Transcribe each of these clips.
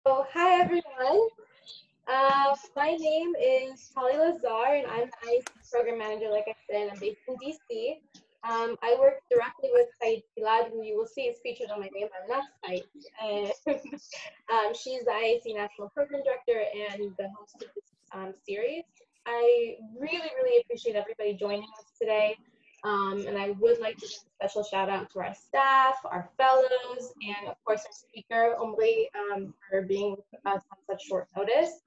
So, hi everyone. My name is Holly Lazar, and I'm the IAC Program Manager. Like I said, I'm based in DC. I work directly with Said Gilad, who you will see is featured on my name. I'm not Said. She's the IAC National Program Director and the host of this series. I really appreciate everybody joining us today. And I would like to give a special shout out to our staff, our fellows, and of course our speaker, Omri, for being with us on such short notice.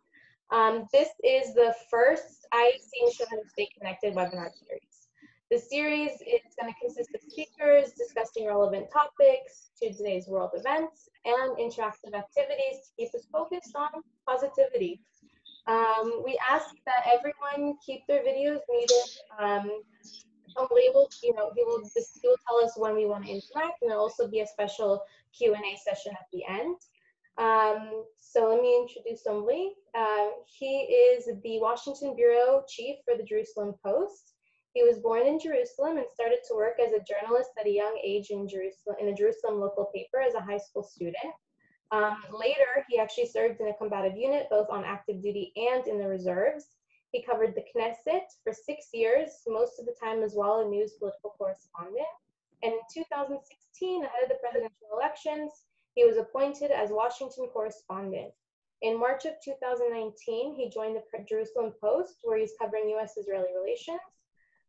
This is the first IAC Mishelanu Stay Connected webinar series. The series is going to consist of speakers discussing relevant topics to today's world events and interactive activities to keep us focused on positivity. We ask that everyone keep their videos muted. Omri will, he will tell us when we want to interact, and there'll also be a special Q&A session at the end. So let me introduce Omri. He is the Washington Bureau Chief for the Jerusalem Post. He was born in Jerusalem and started to work as a journalist at a young age in a Jerusalem local paper as a high school student. Later, he actually served in a combative unit, both on active duty and in the reserves. He covered the Knesset for 6 years, most of the time as well a news political correspondent. And in 2016, ahead of the presidential elections, he was appointed as Washington correspondent. In March of 2019, he joined the Jerusalem Post, where he's covering U.S.-Israeli relations.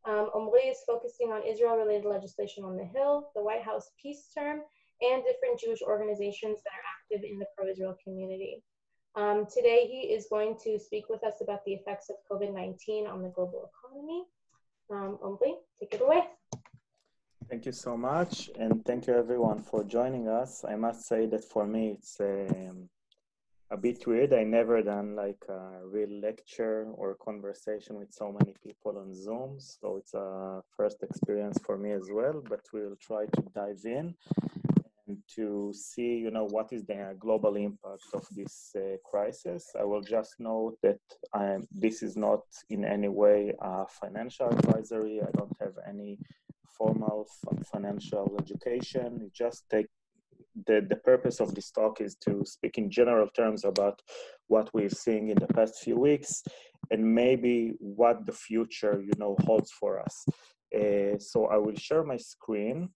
Omri is focusing on Israel-related legislation on the Hill, the White House peace term, and different Jewish organizations that are active in the pro-Israel community. Today, he is going to speak with us about the effects of COVID-19 on the global economy. Omri, take it away. Thank you so much, and thank you everyone for joining us. I must say that for me, it's a bit weird. I never done like a real lecture or conversation with so many people on Zoom, so it's a first experience for me as well, but we'll try to dive in and to see, what is the global impact of this crisis. I will just note that this is not in any way a financial advisory. I don't have any formal financial education. It just take the purpose of this talk is to speak in general terms about what we've seen in the past few weeks and maybe what the future, holds for us. So I will share my screen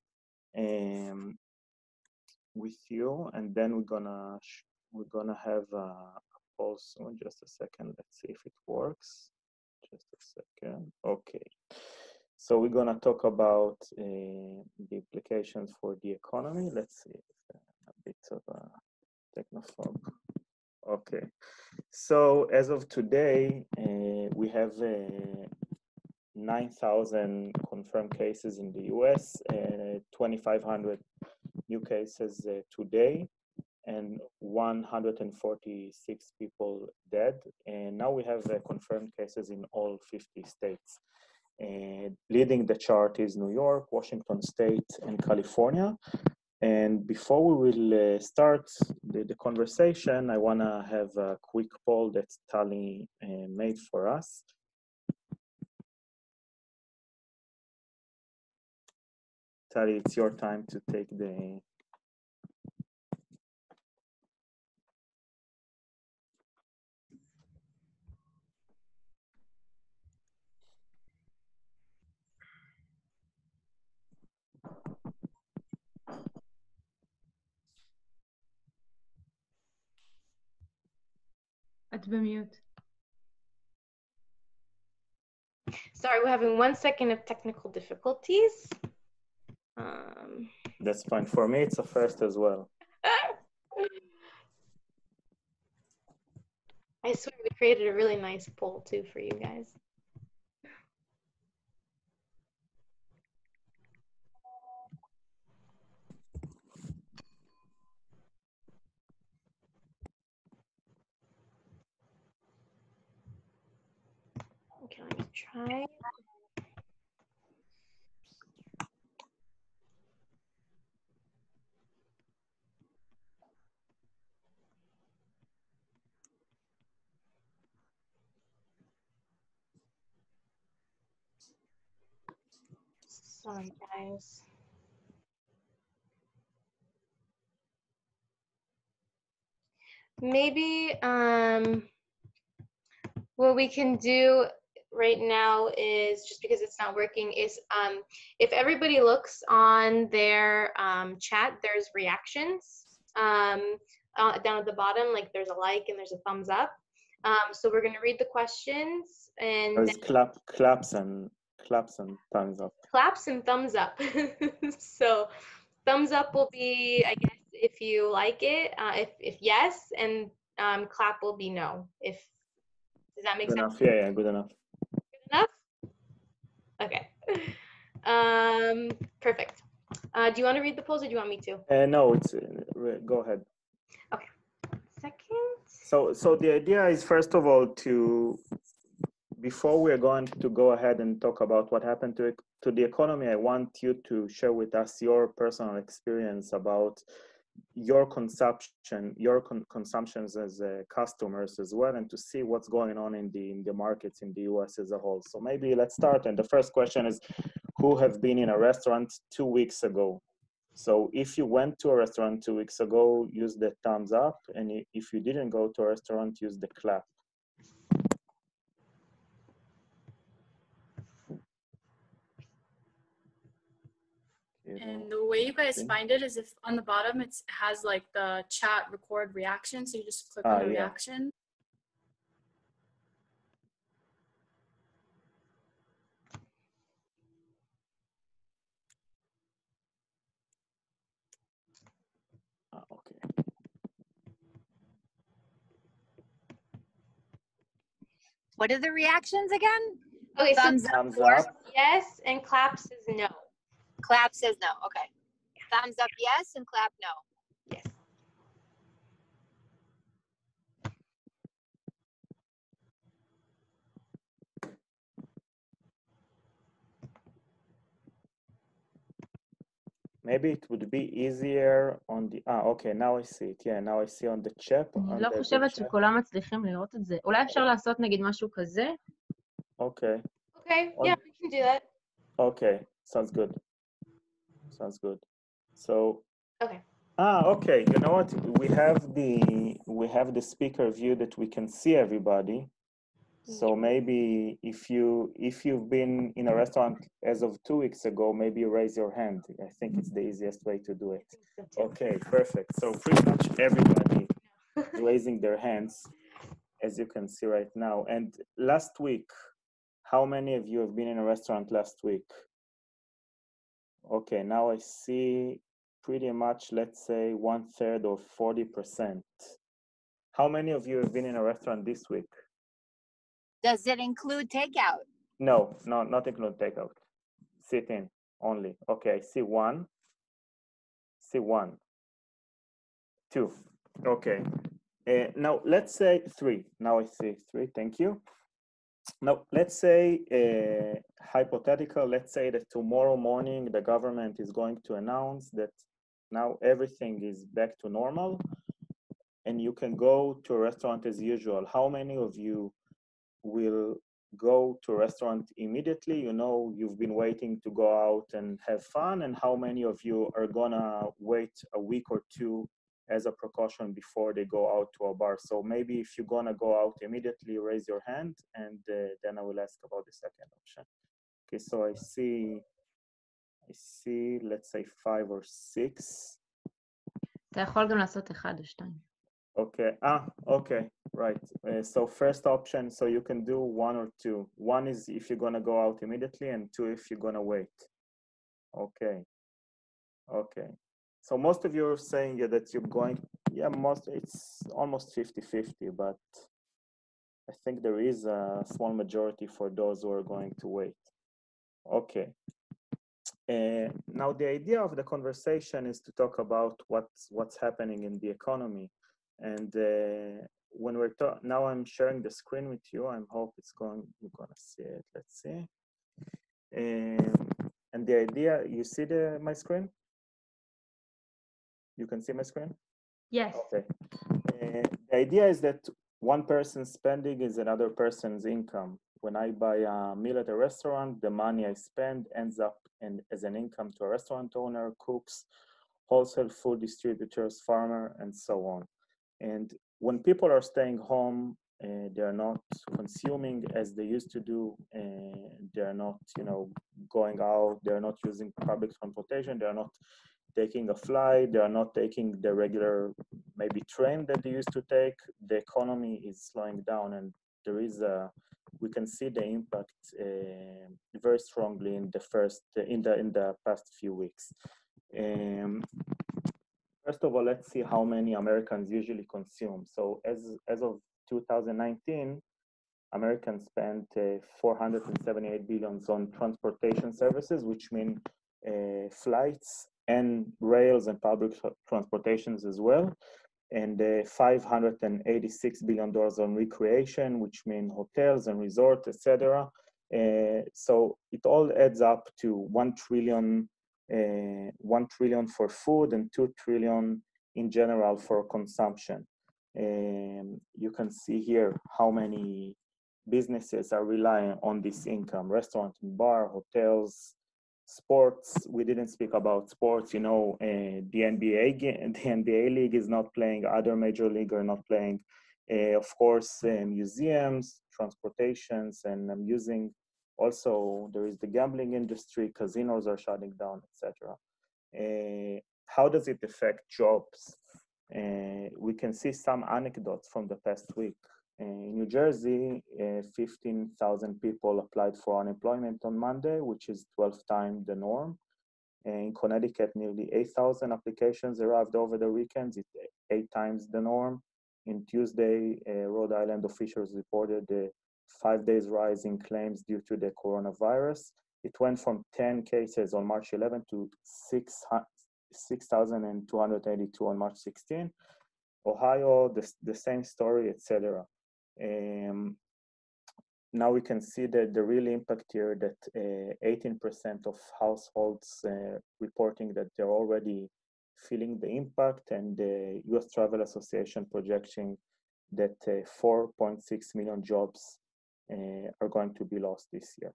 with you, and then we're gonna have a pause soon. Just a second. Let's see if it works. Just a second. Okay. So we're gonna talk about the implications for the economy. Let's see, a bit of a technophobe. Okay. So as of today, we have 9,000 confirmed cases in the US, 2,500 new cases today, and 146 people dead. And now we have confirmed cases in all 50 states. Leading the chart is New York, Washington State, and California. And before we will start the conversation, I want to have a quick poll that Tali made for us. Tali, it's your time to take the... At mute. Sorry, we're having 1 second of technical difficulties. That's fine. For me, it's a first as well. I swear we created a really nice poll too for you guys. Okay, let me try. Sorry, guys. Maybe what we can do right now is, just because it's not working, is if everybody looks on their chat, there's reactions down at the bottom, like there's a like and there's a thumbs up. So we're going to read the questions, and There's claps and thumbs up. Claps and thumbs up. So thumbs up will be, I guess, if you like it, if yes, and clap will be no. Does that make Good sense? enough. Yeah, good enough. Good enough? Okay. Perfect. Do you want to read the polls, or do you want me to? No, it's go ahead. Okay. Second. So the idea is, first of all, before we're going to go ahead and talk about what happened to the economy, I want you to share with us your personal experience about your consumption, consumptions as customers as well, and to see what's going on in the markets in the US as a whole. So maybe let's start. And the first question is, who have been in a restaurant 2 weeks ago? So if you went to a restaurant 2 weeks ago, use the thumbs up. And if you didn't go to a restaurant, use the clap. And the way you guys find it is, if on the bottom it has like the chat record reaction, so you just click on the reaction. Okay. What are the reactions again? Okay, Thumbs so thumbs up. Yes, and clap says no. Clap says no. Okay. Thumbs up yes, and clap no. Yes. Maybe it would be easier on the, okay, now I see it. Yeah, now I see on the chat. אני לא חושבת שכולם מצליחים לראות את זה. אולי אפשר לעשות נגיד משהו כזה? Okay. Okay, yeah, we can do that. Okay, sounds good. Sounds good. So, okay. Okay, you know what? We have the speaker view that we can see everybody. So maybe if you've been in a restaurant as of 2 weeks ago, maybe raise your hand. I think it's the easiest way to do it. Okay, perfect. So pretty much everybody is raising their hands, as you can see right now. And last week, how many of you have been in a restaurant last week? Okay, now I see pretty much, let's say 1/3 or 40%. How many of you have been in a restaurant this week? Does it include takeout? No, not include takeout. Sit in only. Okay, I see one. See one. Two. Okay. Now let's say three. Now I see three. Thank you. Now let's say hypothetical. Let's say that tomorrow morning the government is going to announce that now everything is back to normal, and you can go to a restaurant as usual. How many of you will go to a restaurant immediately? You know, you've been waiting to go out and have fun, and how many of you are gonna wait a week or two as a precaution before they go out to a bar? So maybe if you're gonna go out immediately, raise your hand, and then I will ask about the second option. Okay, so I see, let's say 5 or 6. אתה יכול גם לעשות 1 או 2. Okay, okay, right. So first option, so you can do 1 or 2. 1 is if you're gonna go out immediately, and 2 if you're gonna wait. Okay, okay. So most of you are saying that you're going, yeah, it's almost 50-50, but I think there is a small majority for those who are going to wait. Okay. Now the idea of the conversation is to talk about what's happening in the economy. And when we're now I'm sharing the screen with you. I hope you're gonna see it. Let's see. And the idea, you see my screen? You can see my screen? Yes. Okay. The idea is that one person's spending is another person's income. When I buy a meal at a restaurant, the money I spend ends up as an income to a restaurant owner, cooks, wholesale food distributors, farmer, and so on. And when people are staying home, they're not consuming as they used to do. They're not, going out. They're not using public transportation. They're not taking a flight. They are not taking the regular, maybe train that they used to take. The economy is slowing down, and there is we can see the impact very strongly in the past few weeks. First of all, let's see how many Americans usually consume. So as of 2019, Americans spent 478 billion on transportation services, which mean flights and rails and public transportations as well, and $586 billion on recreation, which mean hotels and resorts, etc. So it all adds up to 1 trillion for food and 2 trillion in general for consumption. You can see here how many businesses are relying on this income: restaurant and bar, hotels, sports. We didn't speak about sports. The NBA league is not playing. Other major league are not playing. Of course, museums, transportations, and I'm using. Also, there is the gambling industry. Casinos are shutting down, etc. How does it affect jobs? We can see some anecdotes from the past week. In New Jersey, 15,000 people applied for unemployment on Monday, which is 12 times the norm. In Connecticut, nearly 8,000 applications arrived over the weekends. It's 8 times the norm. In Tuesday, Rhode Island officials reported a 5 days rise in claims due to the coronavirus. It went from 10 cases on March 11 to 6,282 on March 16. Ohio, the same story, etc. Now we can see that the real impact here, that 18% of households reporting that they're already feeling the impact, and the US Travel Association projecting that 4.6 million jobs are going to be lost this year.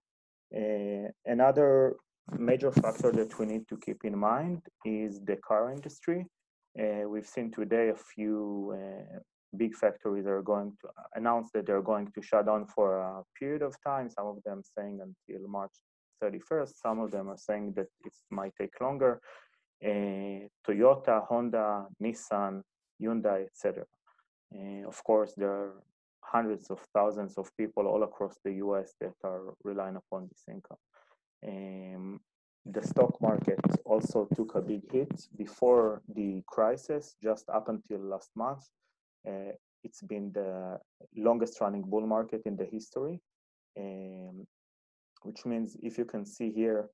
Another major factor that we need to keep in mind is the car industry. We've seen today a few big factories are going to announce that they're going to shut down for a period of time. Some of them saying until March 31st. Some of them are saying that it might take longer. Toyota, Honda, Nissan, Hyundai, etc. Of course, there are hundreds of thousands of people all across the US that are relying upon this income. The stock market also took a big hit before the crisis, just up until last month. It's been the longest running bull market in the history, which means, if you can see here,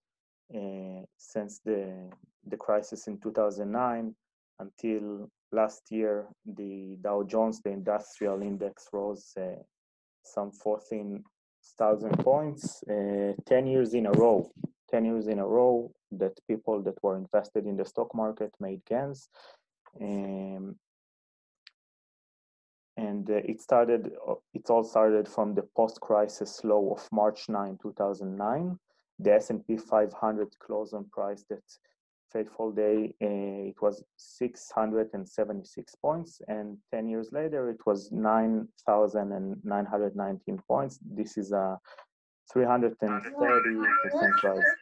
since the crisis in 2009 until last year, the Dow Jones, the industrial index, rose some 14,000 points, 10 years in a row. 10 years in a row that people that were invested in the stock market made gains. And it all started from the post-crisis low of March 9, 2009. The S&P 500 closed on price that fateful day, it was 676 points, and 10 years later, it was 9,919 points. This is a 330% rise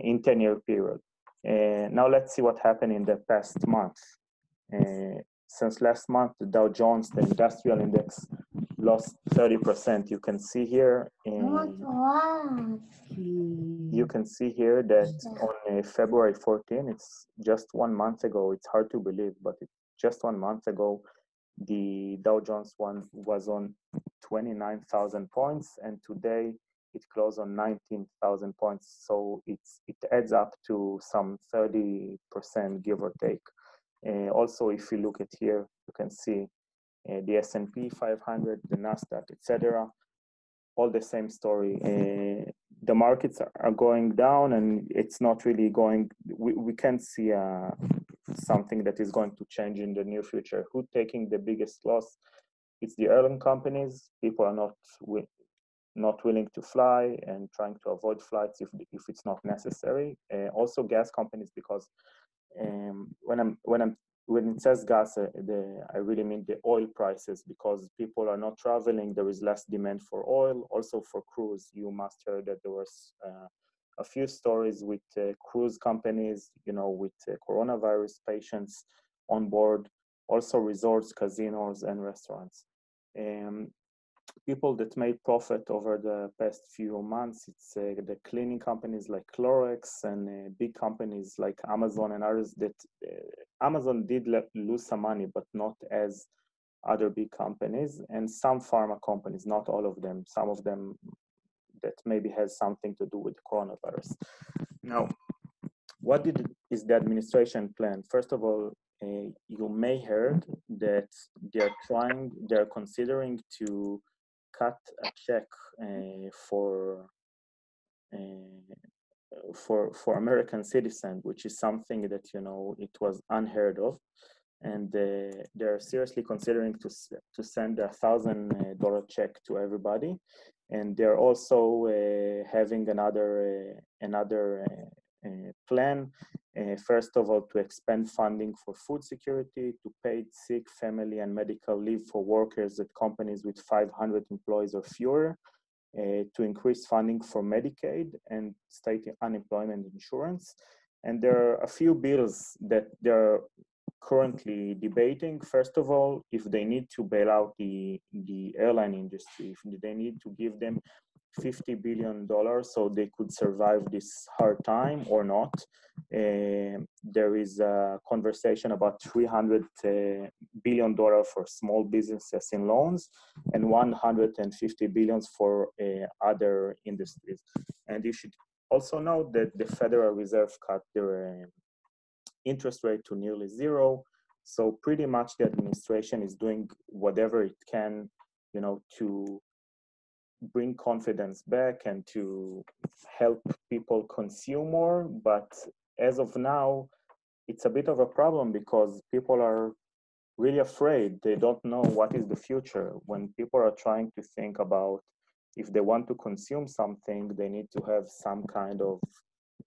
in 10-year period. Now let's see what happened in the past month. Since last month, the Dow Jones, the industrial index, lost 30%. You can see here. You can see here that on February 14, it's just 1 month ago. It's hard to believe, but just 1 month ago, the Dow Jones was on 29,000 points, and today it closed on 19,000 points. So it adds up to some 30%, give or take. Also, if you look at here, you can see the S&P 500, the Nasdaq, etc. All the same story. The markets are going down, and it's not really going. We can't see something that is going to change in the near future. Who's taking the biggest loss? It's the airline companies. People are not willing to fly and trying to avoid flights if it's not necessary. Also gas companies, because when I'm when it says gas, I really mean the oil prices, because people are not traveling. There is less demand for oil. Also for cruise, you must hear that there was a few stories with cruise companies, with coronavirus patients on board. Also resorts, casinos, and restaurants. People that made profit over the past few months, it's the cleaning companies like Clorox and big companies like Amazon and others that Amazon did lose some money, but not as other big companies, and some pharma companies, not all of them, some of them that maybe has something to do with the coronavirus. Now, what is the administration plan? First of all, you may heard that they're considering to cut a check for American citizens, which is something that it was unheard of, and they're seriously considering to send $1,000 check to everybody, and they're also having another plan. First of all, to expand funding for food security, to paid sick, family, and medical leave for workers at companies with 500 employees or fewer, to increase funding for Medicaid and state unemployment insurance. And there are a few bills that they're currently debating. First of all, if they need to bail out the airline industry, if they need to give them $50 billion so they could survive this hard time or not. There is a conversation about $300 billion for small businesses in loans and $150 billion for other industries. And you should also know that the Federal Reserve cut their interest rate to nearly zero. So pretty much the administration is doing whatever it can, to bring confidence back and to help people consume more. But as of now, it's a bit of a problem because people are really afraid. They don't know what is the future. When people are trying to think about if they want to consume something, they need to have some kind of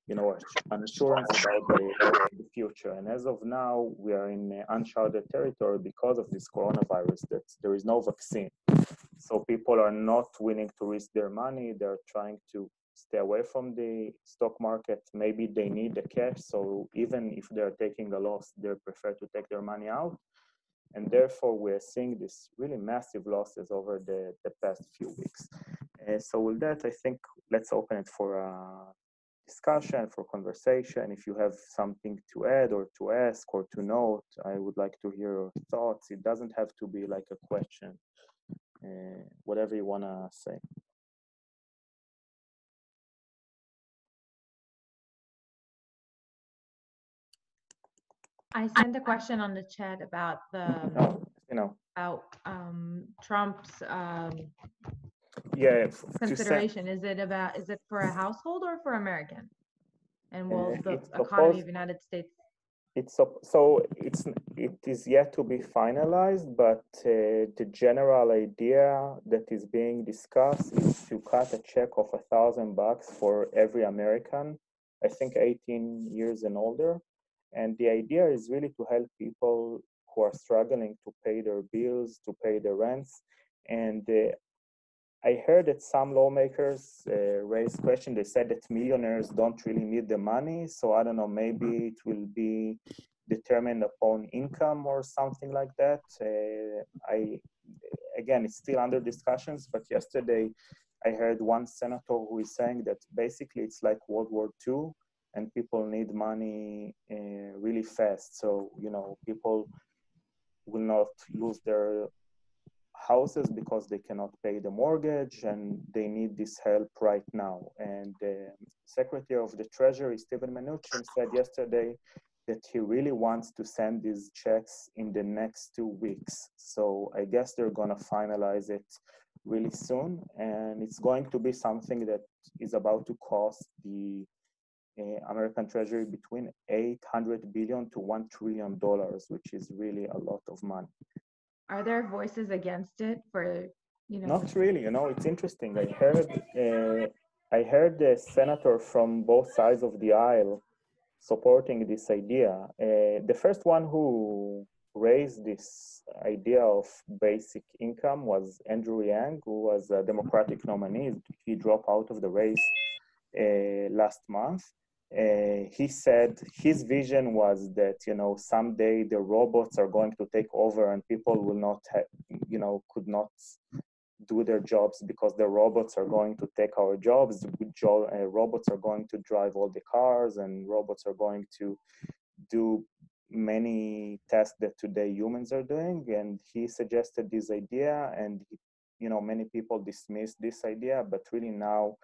an assurance about the future. And as of now, we are in uncharted territory because of this coronavirus, that there is no vaccine. So people are not willing to risk their money. They're trying to stay away from the stock market. Maybe they need the cash. So even if they're taking a loss, they prefer to take their money out. And therefore, we're seeing this really massive losses over the past few weeks. So with that, I think let's open it for discussion, for conversation. If you have something to add or to ask or to note, I would like to hear your thoughts. It doesn't have to be like a question. Whatever you want to say. I sent a question on the chat about about Trump's consideration. Is it for a household or for American? And will the economy of the United States? It is yet to be finalized, but the general idea that is being discussed is to cut a check of $1,000 for every American, I think 18 years and older. And the idea is really to help people who are struggling to pay their bills, to pay their rents. And I heard that some lawmakers raised question. They said that millionaires don't really need the money. So I don't know, maybe it will be determined upon income or something like that. Again, it's still under discussions, but yesterday I heard one senator who is saying that basically it's like World War II and people need money really fast. So, people will not lose their houses because they cannot pay the mortgage and they need this help right now. And the Secretary of the Treasury, Steven Mnuchin, said yesterday that he really wants to send these checks in the next 2 weeks. So I guess they're going to finalize it really soon. And it's going to be something that is about to cost the American Treasury between $800 billion to $1 trillion, which is really a lot of money. Are there voices against it for, Not really, it's interesting. I heard the senator from both sides of the aisle supporting this idea. The first one who raised this idea of basic income was Andrew Yang, who was a Democratic nominee. He dropped out of the race last month. He said his vision was that, you know, someday the robots are going to take over and people will not have, you know, could not do their jobs because the robots are going to take our jobs. Robots are going to drive all the cars, and robots are going to do many tasks that today humans are doing. And he suggested this idea, and, you know, many people dismissed this idea, but really now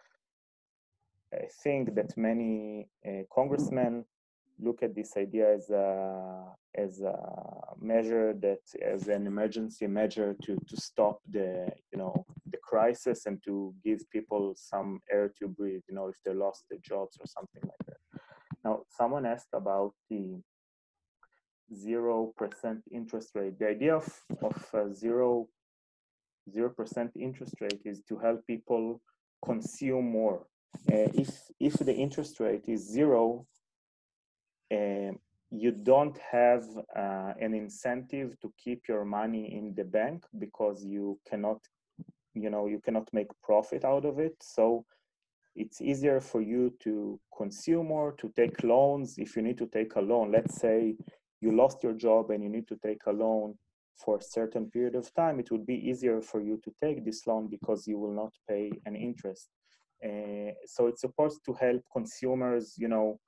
I think that many congressmen look at this idea as a measure, that as an emergency measure to stop the, you know, the crisis and to give people some air to breathe, you know, if they lost their jobs or something like that. Now, someone asked about the 0% interest rate. The idea of 0% interest rate is to help people consume more. If the interest rate is 0, you don't have an incentive to keep your money in the bank because you cannot, you know, you cannot make profit out of it. So it's easier for you to consume more, to take loans. If you need to take a loan, let's say you lost your job and you need to take a loan for a certain period of time, it would be easier for you to take this loan because you will not pay an interest. So it's supposed to help consumers, you know,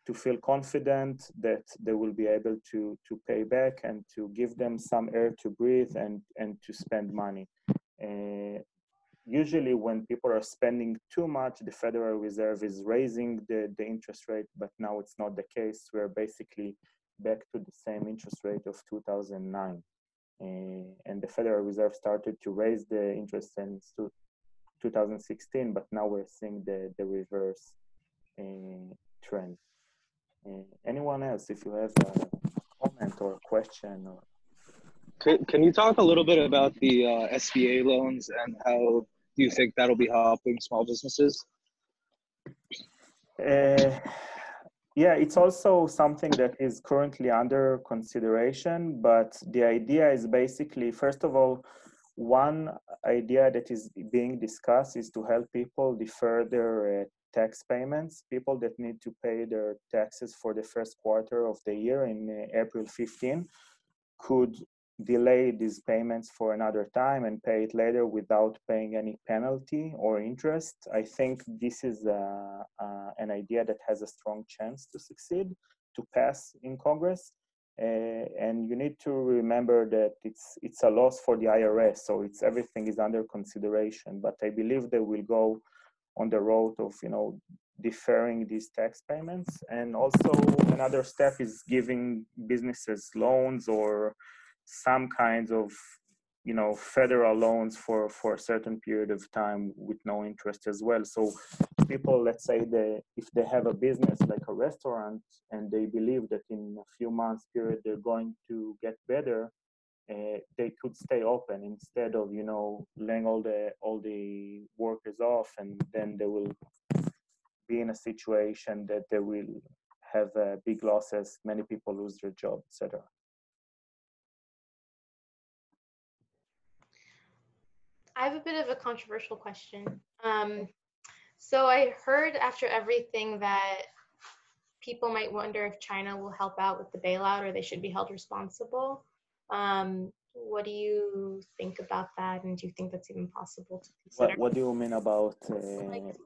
to feel confident that they will be able to pay back and to give them some air to breathe and to spend money. Usually when people are spending too much, the Federal Reserve is raising the interest rate, but now it's not the case. We're basically back to the same interest rate of 2009. And the Federal Reserve started to raise the interest since 2016, but now we're seeing the reverse trend. Anyone else, if you have a comment or a question? Or... Can you talk a little bit about the SBA loans and how do you think that'll be helping small businesses? Yeah, it's also something that is currently under consideration, but the idea is basically, first of all, one idea that is being discussed is to help people defer their tax payments. People that need to pay their taxes for the first quarter of the year in April 15 could delay these payments for another time and pay it later without paying any penalty or interest. I think this is an idea that has a strong chance to succeed, to pass in Congress. And you need to remember that it's a loss for the IRS, so everything is under consideration. But I believe they will go on the road of, you know, deferring these tax payments. And also another step is giving businesses loans or some kinds of, you know, federal loans for a certain period of time with no interest as well. So people, let's say if they have a business like a restaurant and they believe that in a few months period they're going to get better, they could stay open instead of, you know, laying all the workers off, and then they will be in a situation that they will have big losses, many people lose their job, etc. I have a bit of a controversial question. So I heard after everything that people might wonder if China will help out with the bailout or they should be held responsible. What do you think about that? And do you think that's even possible to consider? What do you mean about? Like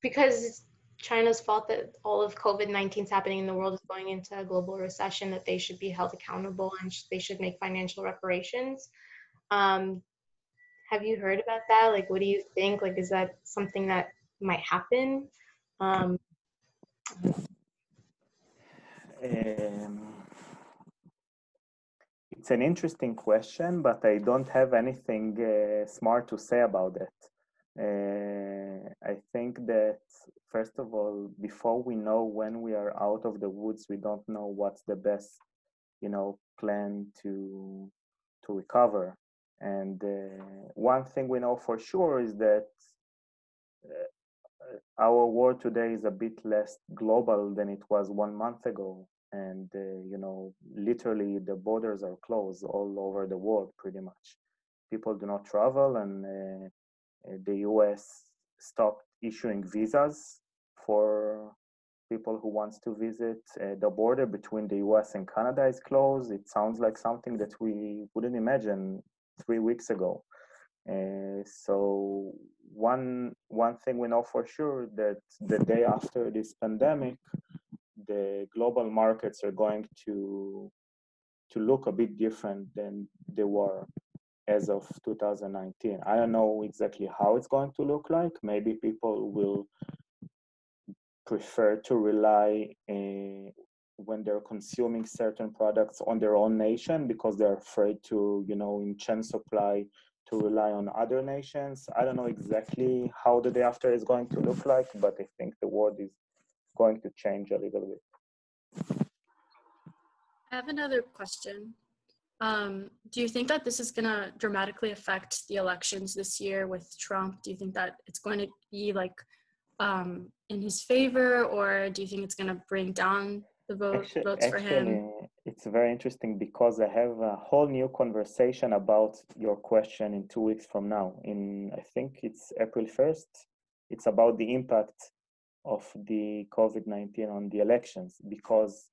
because it's China's fault that all of COVID-19 is happening in the world is going into a global recession, that they should be held accountable and they should make financial reparations. Have you heard about that? Like, what do you think? Like, is that something that might happen? It's an interesting question, but I don't have anything smart to say about it. I think that, first of all, before we know when we are out of the woods, we don't know what's the best, you know, plan to recover. And one thing we know for sure is that our world today is a bit less global than it was 1 month ago. And, literally the borders are closed all over the world pretty much. People do not travel, and the US stopped issuing visas for people who wants to visit. The border between the US and Canada is closed. It sounds like something that we wouldn't imagine 3 weeks ago. So one thing we know for sure, that the day after this pandemic, the global markets are going to look a bit different than they were as of 2019. I don't know exactly how it's going to look like. Maybe people will prefer to rely when they're consuming certain products on their own nation, because they're afraid to, in chain supply, to rely on other nations. I don't know exactly how the day after is going to look like, but I think the world is going to change a little bit. I have another question. Do you think that this is going to dramatically affect the elections this year with Trump? Do you think that it's going to be like in his favor, or do you think it's going to bring down the votes for him? It's very interesting, because I have a whole new conversation about your question in 2 weeks from now. I think it's April 1st. It's about the impact of the COVID-19 on the elections, because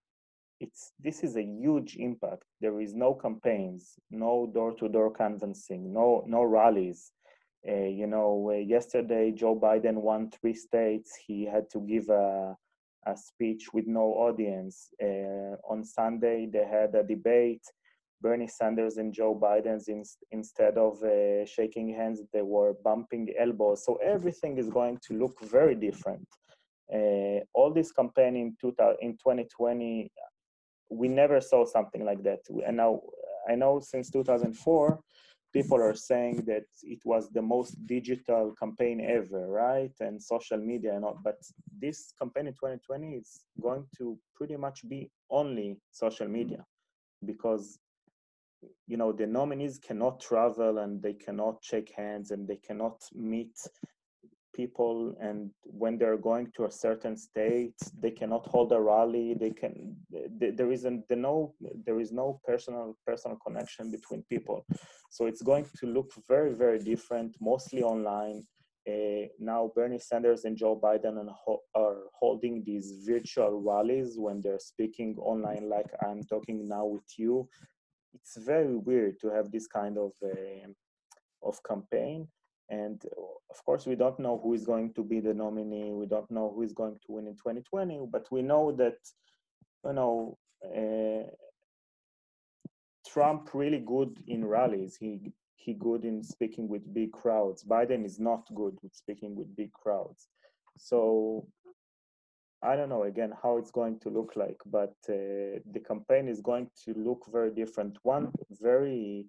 this is a huge impact. There is no campaigns, no door-to-door canvassing, no rallies. Yesterday Joe Biden won 3 states. He had to give a speech with no audience. On Sunday they had a debate. Bernie Sanders and Joe Biden, instead of shaking hands, they were bumping elbows. So everything is going to look very different. All this campaign in 2020, we never saw something like that. And now I know since 2004, people are saying that it was the most digital campaign ever, right? And social media and all. But this campaign in 2020 is going to pretty much be only social media, because the nominees cannot travel, and they cannot shake hands, and they cannot meet people, and when they're going to a certain state, they cannot hold a rally. There is no personal connection between people. So it's going to look very, very different, mostly online. Now Bernie Sanders and Joe Biden are holding these virtual rallies when they're speaking online, like I'm talking now with you. It's very weird to have this kind of campaign. And of course, we don't know who is going to be the nominee. We don't know who is going to win in 2020, but we know that, Trump really good in rallies. He good in speaking with big crowds. Biden is not good with speaking with big crowds. So I don't know, again, how it's going to look like, but the campaign is going to look very different. One very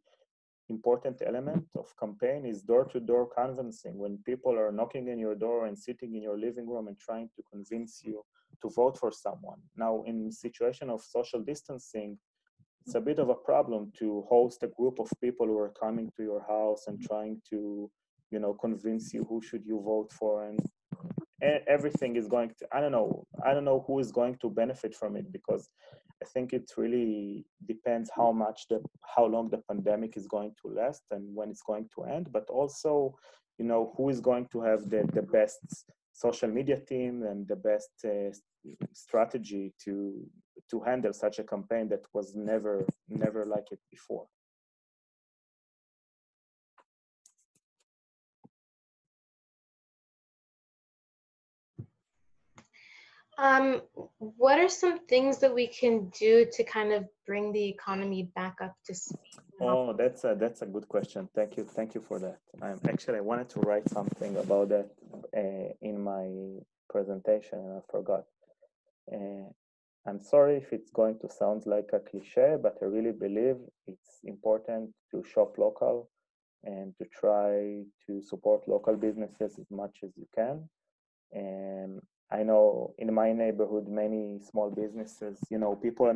important element of campaign is door-to-door canvassing, when people are knocking on your door and sitting in your living room and trying to convince you to vote for someone. Now, in situation of social distancing, it's a bit of a problem to host a group of people who are coming to your house and trying to, convince you who should you vote for, and everything is going to, I don't know who is going to benefit from it, because I think it really depends how long the pandemic is going to last and when it's going to end, but also, who is going to have the best social media team and the best strategy to handle such a campaign that was never like it before. What are some things that we can do to kind of bring the economy back up to speed? Oh, that's a good question. Thank you for that. I wanted to write something about that in my presentation, and I forgot. I'm sorry if it's going to sound like a cliche, but I really believe it's important to shop local and to try to support local businesses as much as you can. And I know in my neighborhood, many small businesses, people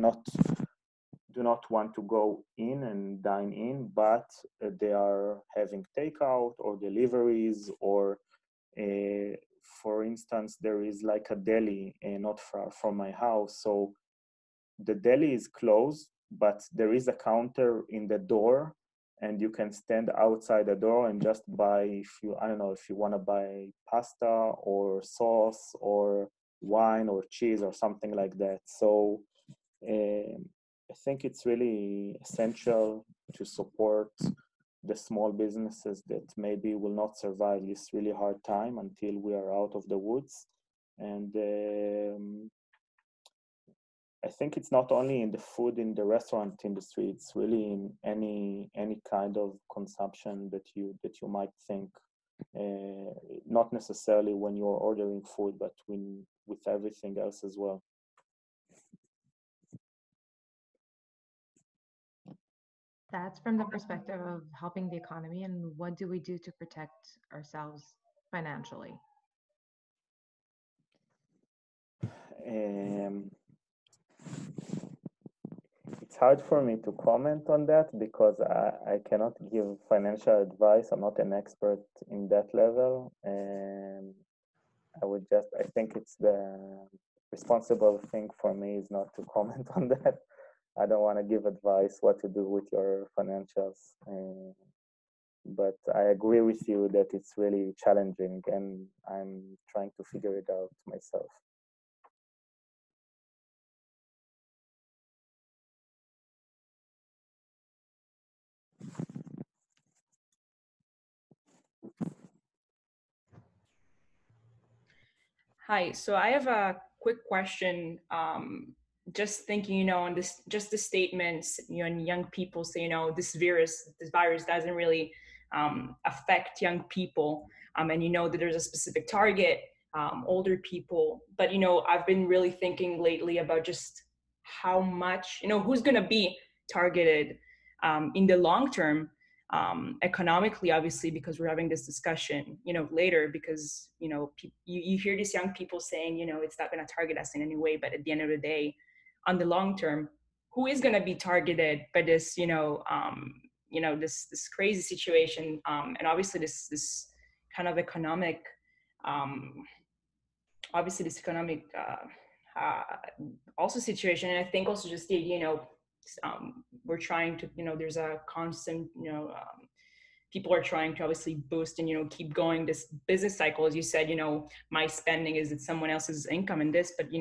do not want to go in and dine in, but they are having takeout or deliveries or for instance, there is like a deli not far from my house. So the deli is closed, but there is a counter in the door, and you can stand outside the door and just buy, if you, I don't know, if you want to buy pasta or sauce or wine or cheese or something like that. So I think it's really essential to support the small businesses that maybe will not survive this really hard time until we are out of the woods. And I think it's not only in the food, in the restaurant industry, it's really in any kind of consumption that you might think, not necessarily when you're ordering food, but with everything else as well. That's from the perspective of helping the economy, and what do we do to protect ourselves financially? It's hard for me to comment on that because I cannot give financial advice. I'm not an expert in that level. And I think it's the responsible thing for me is not to comment on that. I don't want to give advice what to do with your financials. But I agree with you that it's really challenging, and I'm trying to figure it out myself. Hi, so I have a quick question. Just thinking, on this, just the statements, and young people say, this virus doesn't really affect young people, and that there's a specific target, older people. But I've been really thinking lately about just how much, who's going to be targeted in the long term. Economically, obviously, because we're having this discussion, later, because, you hear these young people saying, it's not going to target us in any way, but at the end of the day, on the long term, who is going to be targeted by this, this crazy situation, and obviously this kind of economic, obviously this economic also situation. And I think also just the, we're trying to, there's a constant, people are trying to obviously boost and, keep going this business cycle. As you said, my spending is at someone else's income in this, but,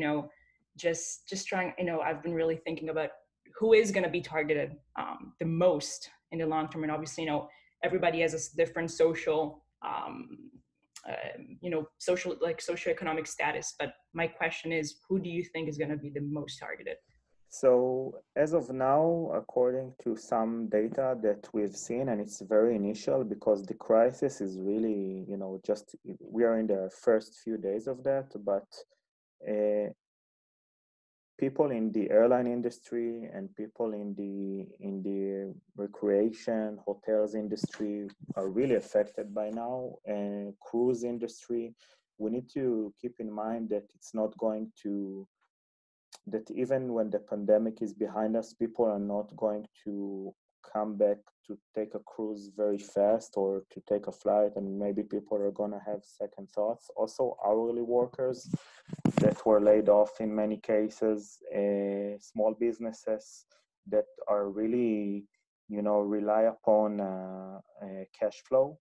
just trying, I've been really thinking about who is going to be targeted the most in the long term. And obviously, everybody has a different social, social, like socioeconomic status. But my question is, who do you think is going to be the most targeted? So as of now, according to some data that we've seen, and it's very initial because the crisis is really, just we are in the first few days of that, but people in the airline industry and people in the recreation hotels industry are really affected by now, and cruise industry. We need to keep in mind that it's not going to, that even when the pandemic is behind us, people are not going to come back to take a cruise very fast or to take a flight, and maybe people are going to have second thoughts. Also, hourly workers that were laid off in many cases, small businesses that are really, rely upon cash flow.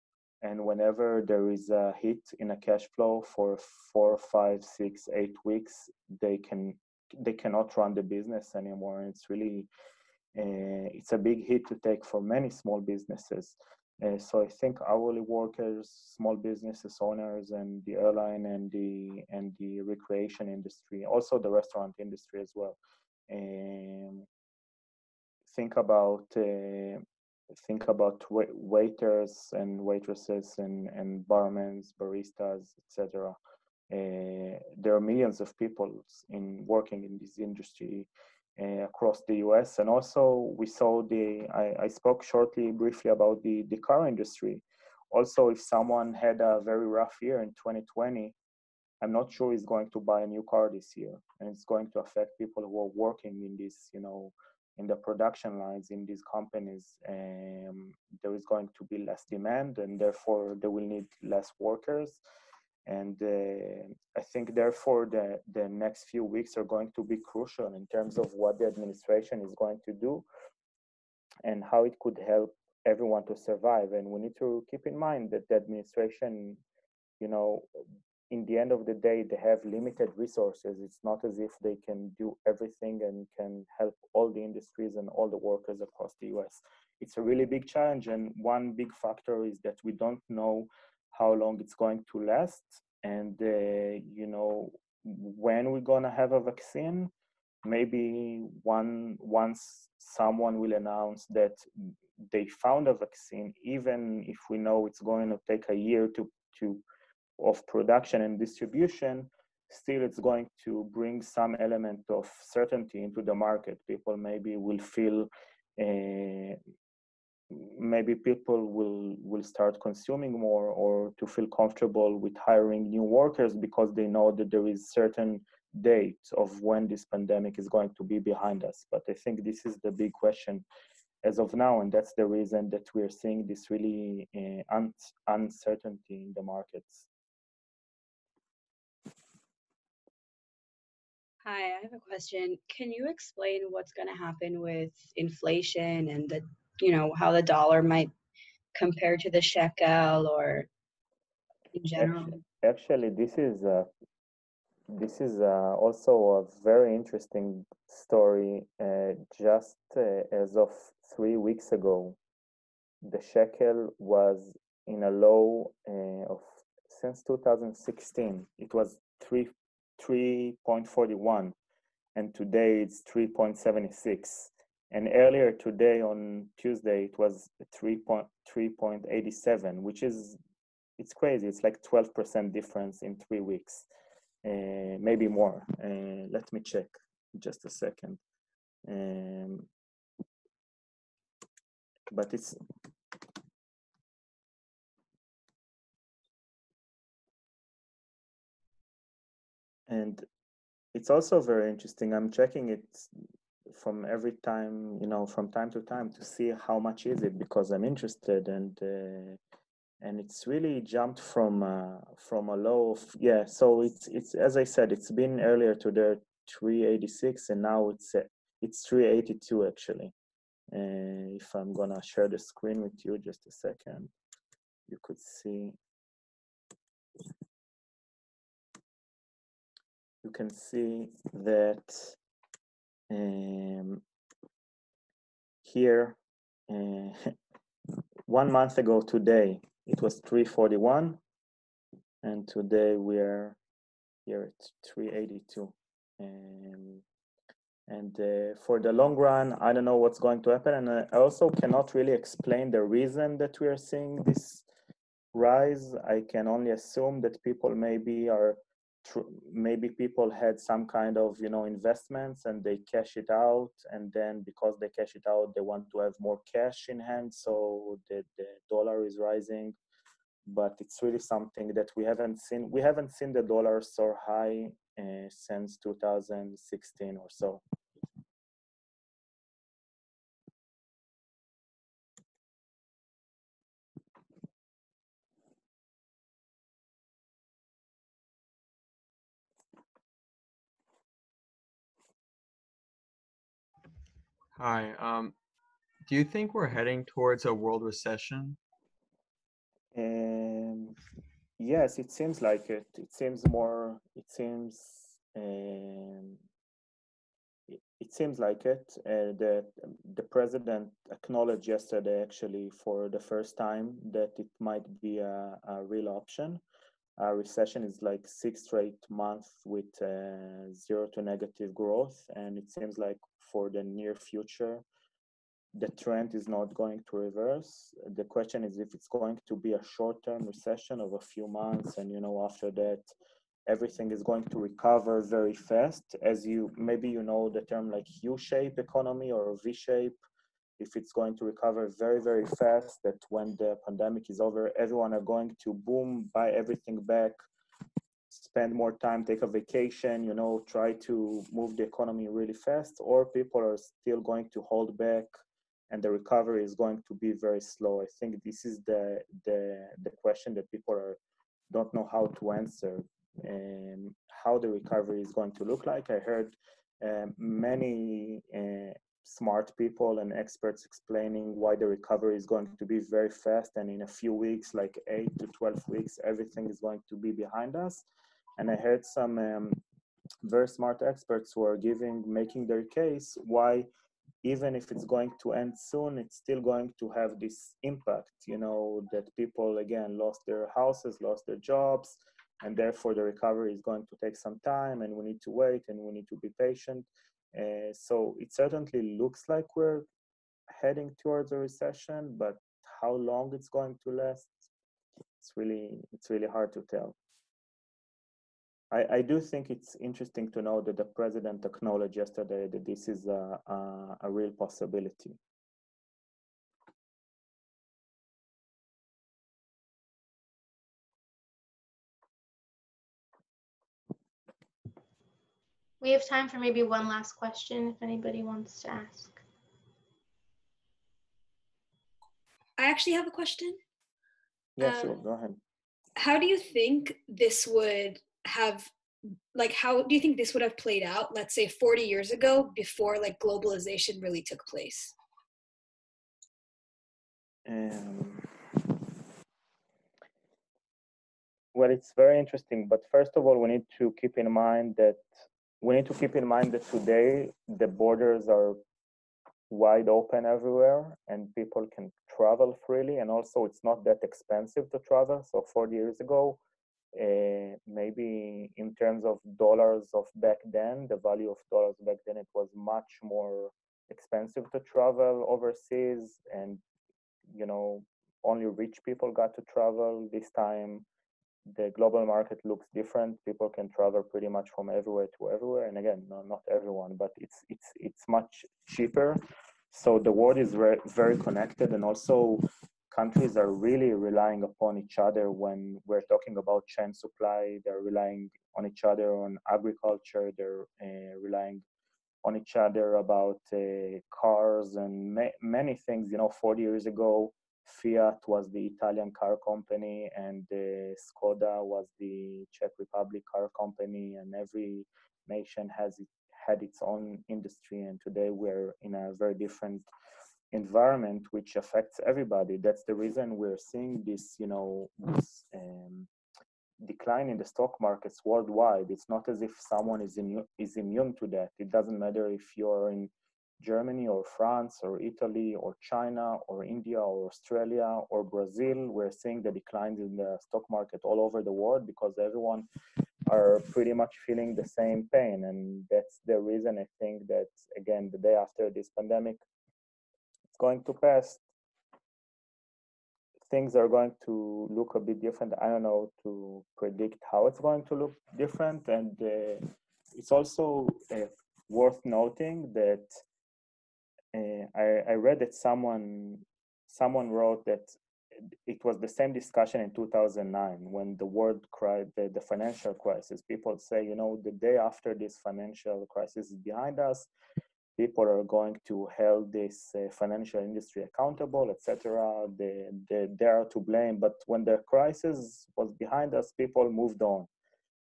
And whenever there is a hit in a cash flow for 4, 5, 6, 8 weeks, they cannot run the business anymore. And it's really, it's a big hit to take for many small businesses. So I think hourly workers, small businesses owners, and the airline and the recreation industry, also the restaurant industry as well. Think about waiters and waitresses and barmen, baristas, etc. There are millions of people working in this industry across the US. And also we saw I spoke briefly about the car industry. Also, if someone had a very rough year in 2020, I'm not sure he's going to buy a new car this year. And it's going to affect people who are working in this, in the production lines in these companies. There is going to be less demand, and therefore they will need less workers. And I think therefore the next few weeks are going to be crucial in terms of what the administration is going to do and how it could help everyone to survive. And we need to keep in mind that the administration, you know, in the end of the day, they have limited resources. It's not as if they can do everything and can help all the industries and all the workers across the US. It's a really big challenge. And one big factor is that we don't know how long it's going to last. And, you know, when we're going to have a vaccine, maybe once someone will announce that they found a vaccine, even if we know it's going to take a year to of production and distribution, still it's going to bring some element of certainty into the market. People maybe will feel, maybe people will start consuming more or to feel comfortable with hiring new workers because they know that there is certain date of when this pandemic is going to be behind us. But I think this is the big question as of now, and that's the reason that we're seeing this really uncertainty in the markets. Hi, I have a question. Can you explain what's going to happen with inflation and the, you know, how the dollar might compare to the shekel or in general? Actually, this is also a very interesting story. Just as of 3 weeks ago, the shekel was in a low of since 2016. It was 3.41, and today it's 3.76. And earlier today on Tuesday, it was 3.87, which is, it's crazy. It's like 12% difference in 3 weeks, maybe more. Let me check just a second. But it's, and it's also very interesting. I'm checking it from every time, you know, from time to time to see how much is it, because I'm interested, and it's really jumped from a low of, yeah. So it's as I said, it's been earlier to the 386, and now it's 382 actually. If I'm gonna share the screen with you, just a second, you could see. You can see that here, 1 month ago today, it was 341, and today we are here at 382. And for the long run, I don't know what's going to happen, and I also cannot really explain the reason that we are seeing this rise. I can only assume that people maybe people had some kind of, you know, investments and they cash it out, and then because they cash it out, they want to have more cash in hand, so the dollar is rising. But it's really something that we haven't seen. We haven't seen the dollar so high since 2016 or so. Hi. Do you think we're heading towards a world recession? Yes, it seems like it. It seems more. It seems like it. The president acknowledged yesterday, actually, for the first time, that it might be a real option. A recession is like 6 straight months with 0 to negative growth, and it seems like for the near future, the trend is not going to reverse. The question is if it's going to be a short-term recession of a few months, and, you know, after that, everything is going to recover very fast. As you, maybe you know the term like U-shape economy or V-shape. If it's going to recover very, very fast, that when the pandemic is over, everyone are going to boom, buy everything back, spend more time, take a vacation, you know, try to move the economy really fast, or people are still going to hold back and the recovery is going to be very slow. I think this is the question that people are don't know how to answer how the recovery is going to look like. I heard many smart people and experts explaining why the recovery is going to be very fast, and in a few weeks, like 8 to 12 weeks, everything is going to be behind us. And I heard some very smart experts who are making their case why, even if it's going to end soon, it's still going to have this impact, that people, again, lost their houses, lost their jobs, and therefore the recovery is going to take some time, and we need to wait, and we need to be patient. So it certainly looks like we're heading towards a recession, but how long it's going to last, it's really hard to tell. I do think it's interesting to know that the president acknowledged yesterday that this is a real possibility. We have time for maybe one last question if anybody wants to ask. I actually have a question. Yeah, sure, go ahead. How do you think this would have, how do you think this would have played out, let's say 40 years ago, before globalization really took place? Well, it's very interesting, but first of all, we need to keep in mind that today the borders are wide open everywhere and people can travel freely, and also it's not that expensive to travel. So 40 years ago, maybe in terms of dollars of back then, the value of dollars back then, it was much more expensive to travel overseas, and only rich people got to travel. This time the global market looks different. People can travel pretty much from everywhere to everywhere, and again, not everyone, but it's much cheaper. So the world is very connected, and also countries are really relying upon each other when we're talking about chain supply. They're relying on each other on agriculture. They're relying on each other about cars and many things. 40 years ago, Fiat was the Italian car company, and Skoda was the Czech Republic car company, and every nation had its own industry. And today we're in a very different environment, which affects everybody. That's the reason we're seeing this, decline in the stock markets worldwide. It's not as if someone is immune to that. It doesn't matter if you're in Germany or France or Italy or China or India or Australia or Brazil. We're seeing the declines in the stock market all over the world because everyone are pretty much feeling the same pain. And that's the reason I think that, again, the day after this pandemic, it's going to pass. Things are going to look a bit different. I don't know to predict how it's going to look different. And it's also worth noting that I read that someone wrote that it was the same discussion in 2009 when the world cried the financial crisis. People say, the day after this financial crisis is behind us, people are going to hold this financial industry accountable, etc. They are to blame. But when the crisis was behind us, people moved on.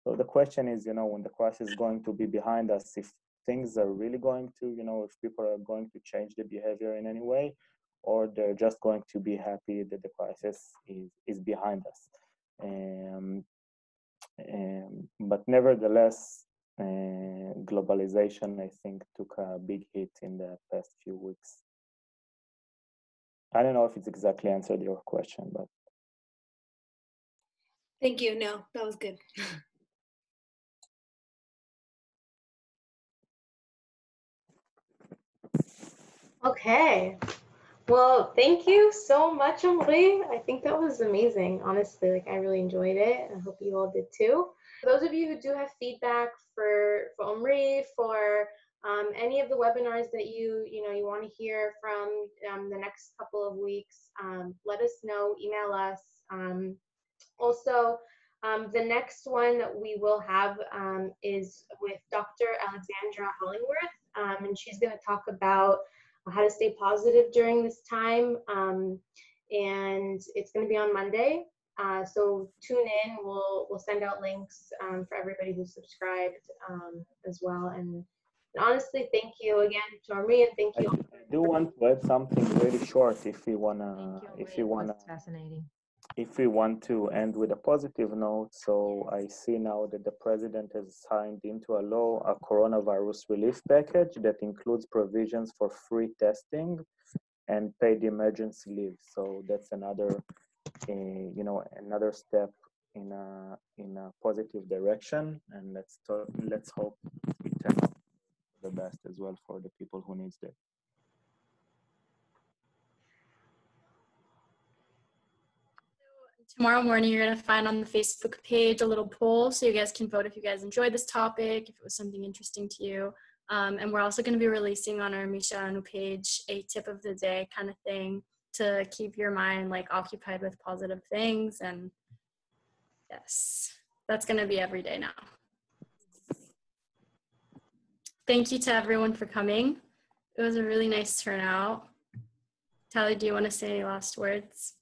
So the question is, when the crisis is going to be behind us, if things are really going to, if people are going to change the behavior in any way, or they're just going to be happy that the crisis is behind us. But nevertheless, globalization, I think, took a big hit in the past few weeks. I don't know if it's exactly answered your question, but. Thank you. No, that was good. Okay. Well, thank you so much, Omri. I think that was amazing. Honestly, I really enjoyed it. I hope you all did too. For those of you who do have feedback for Omri, for any of the webinars that you want to hear from the next couple of weeks, let us know. Email us. Also, the next one that we will have is with Dr. Alexandra Hollingworth, and she's going to talk about how to stay positive during this time, and it's going to be on Monday. So tune in. We'll send out links for everybody who's subscribed as well. And honestly, thank you again to Omri, and thank you. I do want to add something really short if we Thank you, it's fascinating. if we want to end with a positive note. So I see now that the president has signed into a law a coronavirus relief package that includes provisions for free testing and paid emergency leave. So that's another, another step in a positive direction. And let's hope it turns out the best as well for the people who needs it. Tomorrow morning, you're going to find on the Facebook page a little poll so you guys can vote if you guys enjoyed this topic, if it was something interesting to you. And we're also going to be releasing on our Mishelanu page a tip of the day kind of thing to keep your mind like occupied with positive things. And yes, that's going to be every day now. Thank you to everyone for coming. It was a really nice turnout. Tali, do you want to say any last words?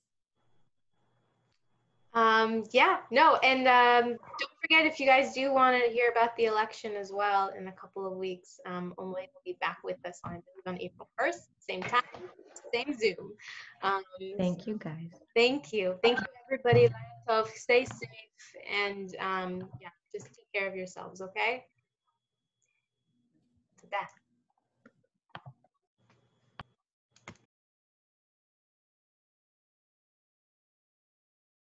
Yeah, no, and don't forget, if you guys do want to hear about the election as well in a couple of weeks, Omri will be back with us on April 1st, same time, same Zoom. Thank you, guys. Thank you everybody. So stay safe and yeah, just take care of yourselves, okay?